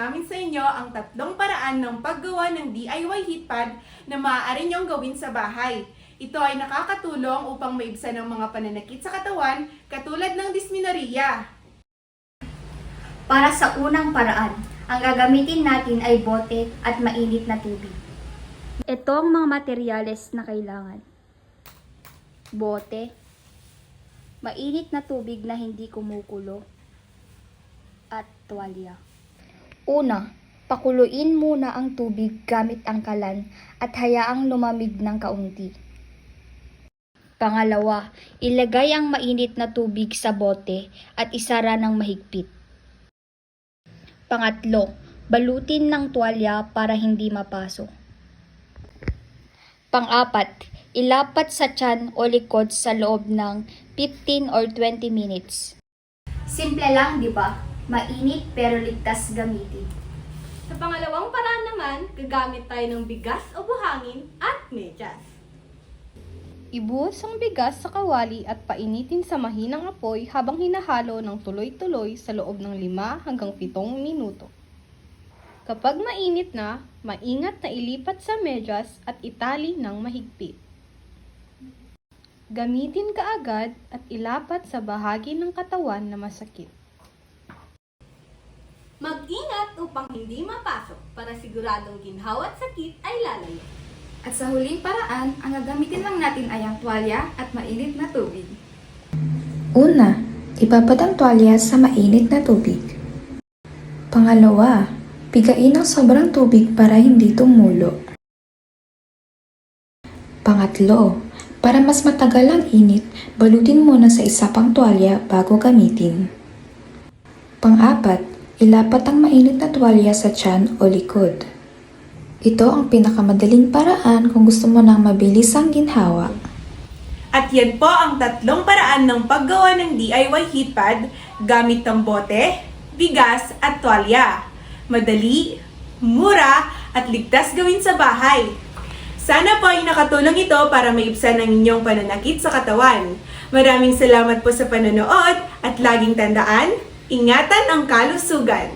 namin sa inyo ang 3 paraan ng paggawa ng DIY heat pad na maaari niyong gawin sa bahay. Ito ay nakakatulong upang maibsan ang mga pananakit sa katawan katulad ng dysmenorrhea. Para sa unang paraan, ang gagamitin natin ay bote at mainit na tubig. Ito ang mga materyales na kailangan. Bote, mainit na tubig na hindi kumukulo, at tuwalya. Una, pakuluin muna ang tubig gamit ang kalan at hayaang lumamig ng kaunti. Pangalawa, ilagay ang mainit na tubig sa bote at isara ng mahigpit. Pangatlo, balutin ng tuwalya para hindi mapasok. Pang-apat, ilapat sa tiyan o likod sa loob ng 15 or 20 minutes. Simple lang, di ba? Mainit pero ligtas gamitin. Sa pangalawang paraan naman, gagamit tayo ng bigas o buhangin at medyas. Ibuhos ang bigas sa kawali at painitin sa mahinang apoy habang hinahalo ng tuloy-tuloy sa loob ng 5 hanggang 7 minuto. Kapag mainit na, maingat na ilipat sa medyas at itali ng mahigpit. Gamitin kaagad at ilapat sa bahagi ng katawan na masakit. Mag-ingat upang hindi mapasok para siguradong ginhawa at sakit ay lalayo. At sa huling paraan, ang gagamitin lang natin ay ang tuwalya at mainit na tubig. Una, ibabad ang tuwalya sa mainit na tubig. Pangalawa, pigain ang sobrang tubig para hindi tumulo. Pangatlo, para mas matagal ang init, balutin muna sa isa pang tuwalya bago gamitin. Pang-apat, ilapat ang mainit na tuwalya sa tiyan o likod. Ito ang pinakamadaling paraan kung gusto mo ng mabilis ang ginhawa. At yan po ang 3 paraan ng paggawa ng DIY heat pad gamit ang bote, bigas at tuwalya. Madali, mura at ligtas gawin sa bahay. Sana po ay nakatulong ito para maibsan ang inyong pananakit sa katawan. Maraming salamat po sa panonood at laging tandaan, ingatan ang kalusugan.